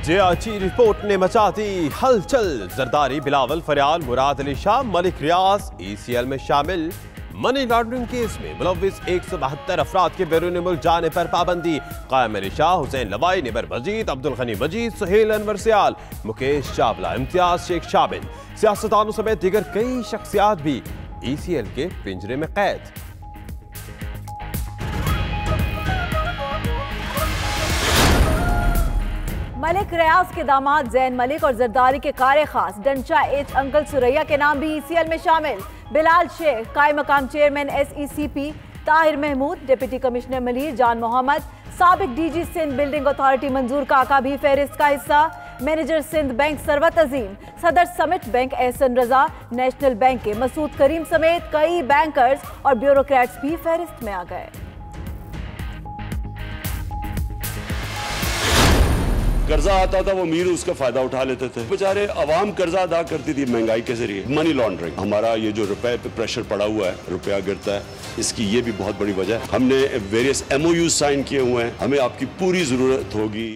JRT report ने मचा दी हलचल। जरदारी, बिलावल, फरियाल, मुराद अली शाह, मलिक रियाज ECL में शामिल। मनी लॉन्ड्रिंग केस में मुलव्विस 172 अफराद के बैरून मुल्क जाने पर पाबंदी। कायम अली शाह, हुसैन लवाई, निबर मजीद, अब्दुल गनी मजीद, सुहेल अनवर सियाल, मुकेश चावला, इम्तियाज शेख शामिल। सियासतदानों समेत दीगर कई शख्सियात भी ECL के पिंजरे में कैद। मलिक रियाज के दामाद जैन मलिक और जरदारी के कार खास डंचा एच अंकल सुरैया के नाम भी ECL में शामिल। बिलाल शेख, कायम मकाम chairman SECP Tahir Mahmood, deputy commissioner Malir Jan Mohammad, साबिक DG सिंध बिल्डिंग अथॉरिटी मंजूर काका भी फहरिस्त का हिस्सा। मैनेजर सिंध बैंक सरवत अजीम, सदर समिट बैंक एहसन रजा, नेशनल बैंक के मसूद करीम समेत कई बैंकर्स और ब्यूरोक्रेट्स भी फहरिस्त में आ गए। कर्जा आता था वो अमीर उसका फायदा उठा लेते थे, बेचारे अवाम कर्जा अदा करती थी महंगाई के जरिए। मनी लॉन्ड्रिंग, हमारा ये जो रुपए पे प्रेशर पड़ा हुआ है, रुपया गिरता है, इसकी ये भी बहुत बड़ी वजह है। हमने वेरियस MOU साइन किए हुए हैं, हमें आपकी पूरी जरूरत होगी।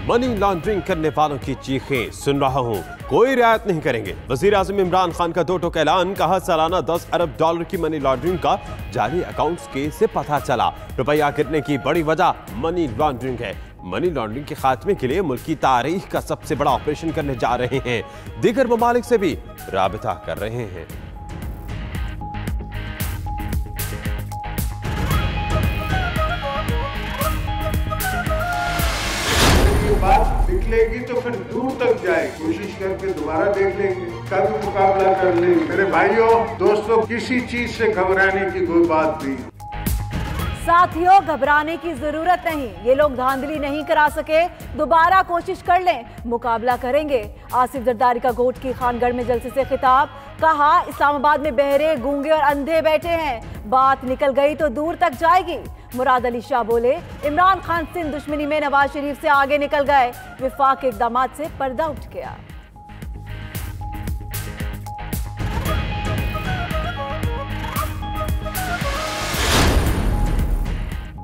मनी लॉन्ड्रिंग करने वालों की चीखें सुन रहा हूं, कोई रियायत नहीं करेंगे। वजीर आजम इमरान खान का दो टोक ऐलान, कहा सालाना $10 अरब की मनी लॉन्ड्रिंग का जारी अकाउंट्स के से पता चला। रुपया गिरने की बड़ी वजह मनी लॉन्ड्रिंग है। मनी लॉन्ड्रिंग के खात्मे के लिए मुल्क की तारीख का सबसे बड़ा ऑपरेशन करने जा रहे हैं। दीगर ममालिक से भी राबिता कर रहे हैं। बात निकलेगी तो फिर दूर तक जाए, कोशिश करके दोबारा देख लेंगे, कल मुकाबला कर लेंगे। मेरे भाइयों दोस्तों, किसी चीज से घबराने की कोई बात नहीं। साथियों, घबराने की जरूरत नहीं, ये लोग धांधली नहीं करा सके, दोबारा कोशिश कर लें, मुकाबला करेंगे। आसिफ जरदारी का गोट की खानगढ़ में जलसे से खिताब, कहा इस्लामाबाद में बहरे, गूंगे और अंधे बैठे हैं, बात निकल गई तो दूर तक जाएगी। मुराद अली शाह बोले इमरान खान सिंध दुश्मनी में नवाज शरीफ से आगे निकल गए, विफाक के इकदाम से पर्दा उठ गया।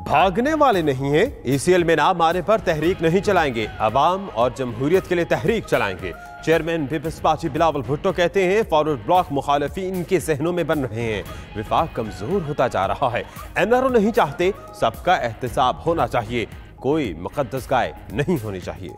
भागने वाले नहीं हैं, ECL में नाम आने पर तहरीक नहीं चलाएंगे, अवाम और जमहूरियत के लिए तहरीक चलाएंगे। चेयरमैन पीपल्स पार्टी बिलावल भुट्टो कहते हैं फॉरवर्ड ब्लॉक मुखालिफिन के जहनों में बन रहे हैं, विफाक कमजोर होता जा रहा है। NRO नहीं चाहते, सबका एहतसाब होना चाहिए, कोई मुकद्दस गाय नहीं होनी चाहिए।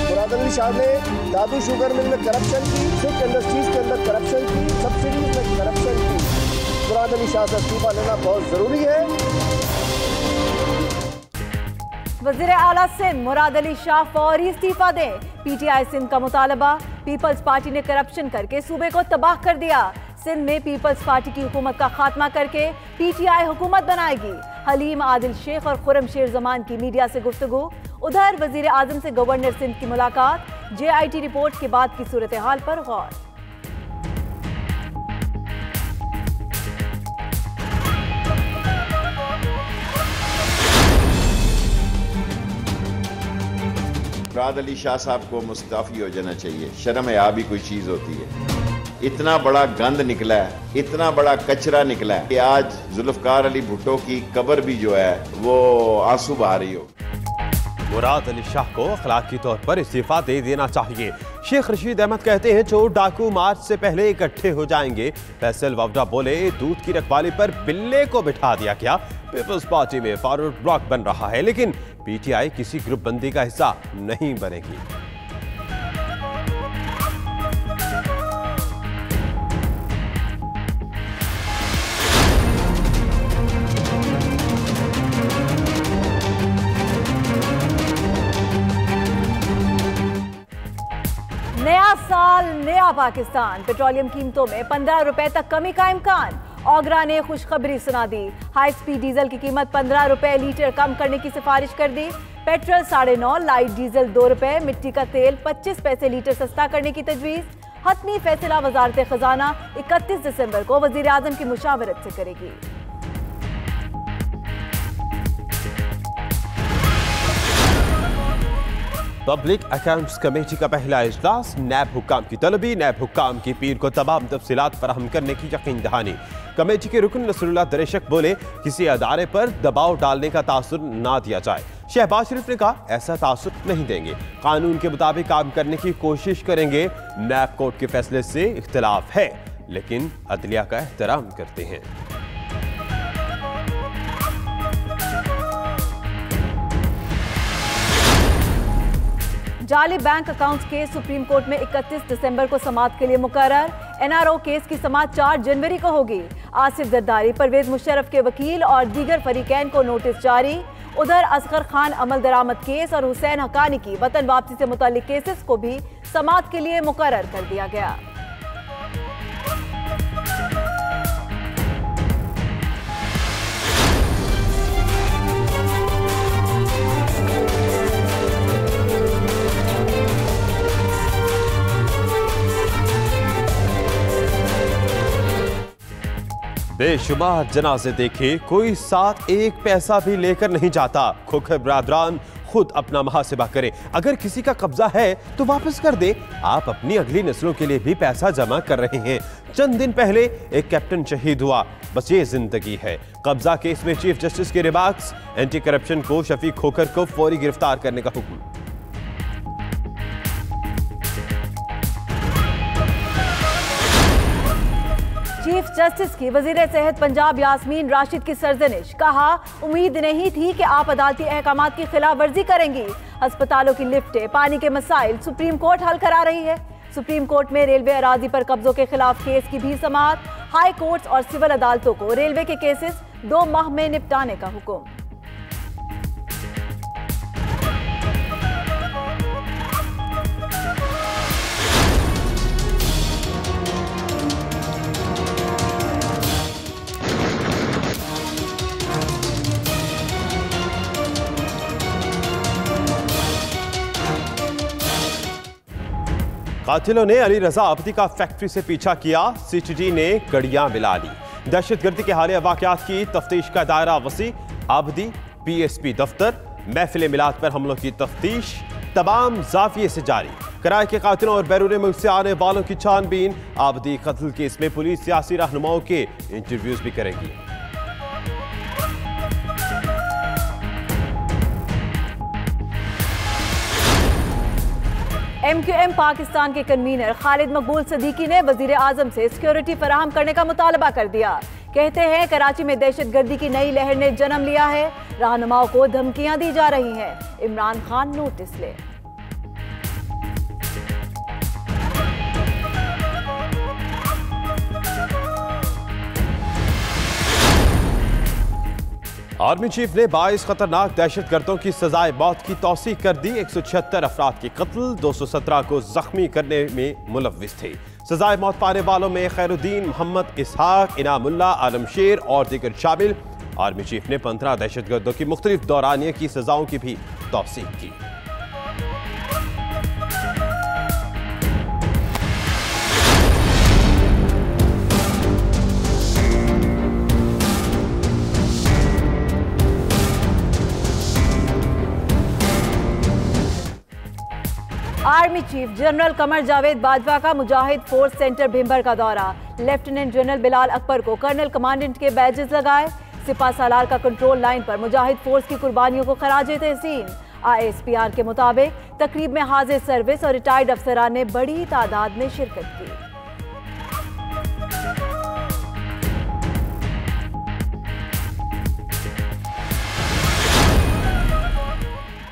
मुराद अली शाह ने दादू शुगर मिल में करप्शन की, सिख इंडस्ट्रीज के अंदर करप्शन की, सब्सिडीज में करप्शन की। मुराद अली शाह से इस्तीफा लेना बहुत जरूरी है। वज़ीर आला सिंध मुराद अली शाह फौरी इस्तीफा दें, PTI सिंध का मुतालबा। पीपल्स पार्टी ने करप्शन करके सूबे को तबाह कर दिया, सिंध में पीपल्स पार्टी की हुकूमत का खात्मा करके PTI हुकूमत बनाएगी। हलीम आदिल शेख और खुरम शेर जमान की मीडिया से गुफ्तगू। उधर वजीर आजम से गवर्नर सिंध की मुलाकात, JIT रिपोर्ट के बाद की सूरत हाल पर गौर। मुराद अली शाह साहब को मुस्तफी हो जाना चाहिए। शर्म है भी कोई चीज होती है। इतना बड़ा गंद निकला है, इतना बड़ा कचरा निकला है कि आज जुल्फकार अली भुट्टो की कब्र भी जो है वो आंसू बहा रही हो। मुराद अली शाह को अखलाकी तौर पर इस्तीफा दे देना चाहिए। शेख रशीद अहमद कहते हैं चोर डाकू मार्च से पहले इकट्ठे हो जाएंगे। फैसल वावडा बोले दूध की रखवाली पर बिल्ले को बिठा दिया गया। पीपल्स पार्टी में फॉरवर्ड ब्लॉक बन रहा है, लेकिन PTI किसी ग्रुप बंदी का हिस्सा नहीं बनेगी। नया साल नया पाकिस्तान, पेट्रोलियम कीमतों में 15 रुपए तक कमी का इम्कान। ओगरा ने खुशखबरी सुना दी, हाई स्पीड डीजल की कीमत 15 रुपए लीटर कम करने की सिफारिश कर दी। पेट्रोल 9.5, लाइट डीजल 2 रुपए, मिट्टी का तेल 25 पैसे लीटर सस्ता करने की तजवीज़। हतमी फैसला वजारत खजाना 31 दिसंबर को वजीर आजम की मुशावरत से करेगी। पब्लिक अकाउंट्स कमेटी का पहला इजलास, नैब हुक्काम की तलबी, नैब हुक्काम की पीर को तमाम तफसीलात फराहम करने की यकीन दहानी। कमेटी के रुकन नसरुल्लाह दरेशक बोले, किसी अदारे पर दबाव डालने का तासुर ना दिया जाए। शहबाज शरीफ ने कहा, ऐसा तासुर नहीं देंगे, कानून के मुताबिक काम करने की कोशिश करेंगे। नैब कोर्ट के फैसले से इख्तिलाफ है लेकिन अदलिया का एहतराम करते हैं। जाली bank accounts case supreme court में 31 दिसंबर को समाअत के लिए मुकर्रर। एनआरओ केस की समाअत 4 जनवरी को होगी। आसिफ जरदारी, परवेज मुशर्रफ के वकील और दीगर फरीकैन को नोटिस जारी। उधर असगर खान अमल दरामद केस और हुसैन हकानी की वतन वापसी से मुताल्लिक केसेस को भी समाअत के लिए मुकर्रर कर दिया गया। बेशुमार जनाजे देखे, कोई साथ एक पैसा भी लेकर नहीं जाता। खोखर बरादरान खुद अपना मुहासिबा करें। अगर किसी का कब्जा है तो वापस कर दे। आप अपनी अगली नस्लों के लिए भी पैसा जमा कर रहे हैं। चंद दिन पहले एक कैप्टन शहीद हुआ, बस ये जिंदगी है। कब्जा केस में चीफ जस्टिस के रिमार्क्स, एंटी करप्शन को शफीक खोखर को फौरी गिरफ्तार करने का हुक्म। चीफ जस्टिस की वजीर सेहत पंजाब यास्मीन राशिद की सरजनिश, कहा, उम्मीद नहीं थी कि आप अदालती अहकामात की खिलाफ वर्जी करेंगी। अस्पतालों की लिफ्टें, पानी के मसाइल सुप्रीम कोर्ट हल करा रही है। सुप्रीम कोर्ट में रेलवे अराजी पर कब्जों के खिलाफ केस की भी समाअत। हाई कोर्ट्स और सिविल अदालतों को रेलवे के केसेस 2 माह में निपटाने का हुक्म। कातिलों ने अली रजा आबदी का फैक्ट्री से पीछा किया, सीटीडी ने कड़ियां मिला ली। दहशतगर्दी के हालिया वाकयात की तफ्तीश का दायरा वसी। आबदी पीएसपी दफ्तर, महफिल मिलाद पर हमलों की तफ्तीश तमाम जाविये से जारी। किराए के कातिलों और बैरून मुल्क से आने वालों की छानबीन। आबदी कत्ल केस में पुलिस सियासी रहनुमाओं के इंटरव्यूज भी करेगी। MQM पाकिस्तान के कन्वीनर खालिद मकबूल सदीकी ने वजीर आजम से सिक्योरिटी फराहम करने का मुतालबा कर दिया। कहते हैं कराची में दहशतगर्दी की नई लहर ने जन्म लिया है, रहनुमाओं को धमकियां दी जा रही हैं। इमरान खान नोटिस ले। आर्मी चीफ ने 22 खतरनाक दहशतगर्दों की सजाए मौत की तौसीक कर दी। 176 अफराद के कत्ल, 217 को जख्मी करने में मुलव्विस थे। सजाए मौत पाने वालों में खैरुद्दीन, मोहम्मद इसहाक, इनामुल्लाह, आलम शेर और दीगर शामिल। आर्मी चीफ ने 15 दहशतगर्दों की मुख्तलिफ दौरानिया की सजाओं की भी तौसीक की। Army chief general Qamar Javed Bajwa का मुजाहिद फोर्स सेंटर भिंबर का दौरा। लेफ्टिनेंट जनरल बिलाल अकबर को कर्नल कमांडेंट के बैजेस लगाए। सिपा सालार का कंट्रोल लाइन पर मुजाहिद फोर्स की कुर्बानियों को खराजे तहसीन। ISPR के मुताबिक तकरीब में हाजिर सर्विस और रिटायर्ड अफसरान ने बड़ी तादाद में शिरकत की।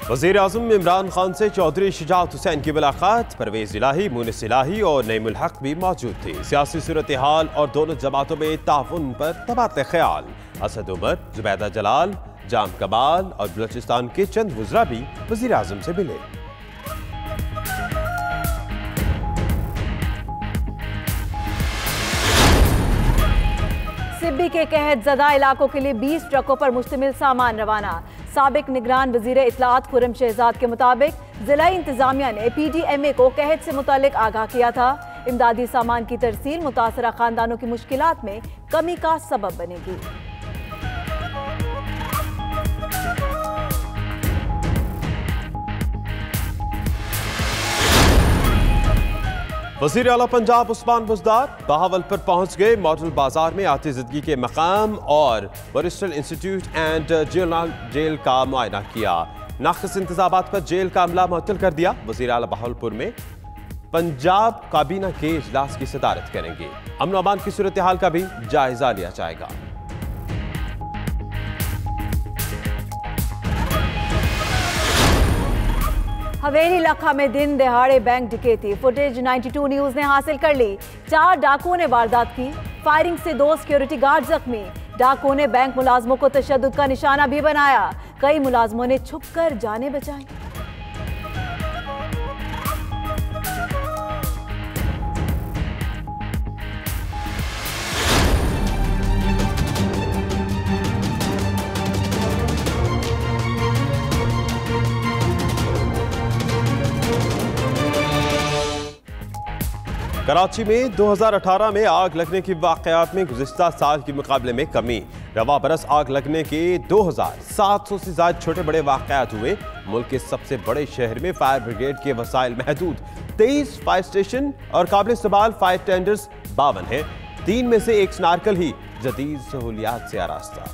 वज़ीर आज़म इमरान खान से चौधरी शुजात हुसैन की मुलाकात। परवेज इलाही, मुनिस इलाही और नईमुल हक भी मौजूद थे। सियासी सूरत हाल और दोनों जमातों में ताउन पर तबादले ख्याल। असद उमर, जुबैदा जलाल, जाम कमाल और बलूचिस्तान के चंद वज़रा भी वज़ीर आज़म से मिले। सिब्बी के कहत ज़दा इलाकों के लिए 20 ट्रकों पर मुश्तमिल सामान रवाना। साबिक निगरान वज़ीर इत्तलात खुर्रम शहजाद के मुताबिक जिला इंतजामिया ने PDMA को कहत से मुतालिक आगाह किया था। इमदादी सामान की तरसील मुतासरा खानदानों की मुश्किलात में कमी का सबब बनेगी। वज़ीर आला पंजाब उस्मान बुज़दार बहावलपुर पहुंच गए। मॉडल बाजार में आती ज़िंदगी के मकाम और ब्रिस्टल इंस्टीट्यूट एंड जेल का मुआयना किया। नाक़िस इंतज़ामात पर जेल का अमला मुअत्तल कर दिया। वज़ीर आला बहावलपुर में पंजाब काबीना के इजलास की सदारत करेंगे। अमन अमान की सूरत हाल का भी जायजा लिया जाएगा। हवेली लखा में दिन दहाड़े बैंक डकैती फुटेज 92 न्यूज ने हासिल कर ली। 4 डाकुओं ने वारदात की। फायरिंग से 2 सिक्योरिटी गार्ड जख्मी। डाकुओं ने बैंक मुलाजमों को तशद्दुद का निशाना भी बनाया। कई मुलाजमों ने छुपकर जानें बचाई। कराची में 2018 में आग लगने की वाक़यात में गुज़िश्ता साल के मुकाबले में कमी। रवा बरस आग लगने के 2700 से ज़्यादा छोटे बड़े वाक़यात हुए। मुल्क के सबसे बड़े शहर में फायर ब्रिगेड के वसाइल महदूद। 23 फायर स्टेशन और काबिल इस्तेमाल फायर टेंडर्स 52 हैं। 3 में से 1 स्नार्कल ही जदीद सहूलियात से आरास्ता।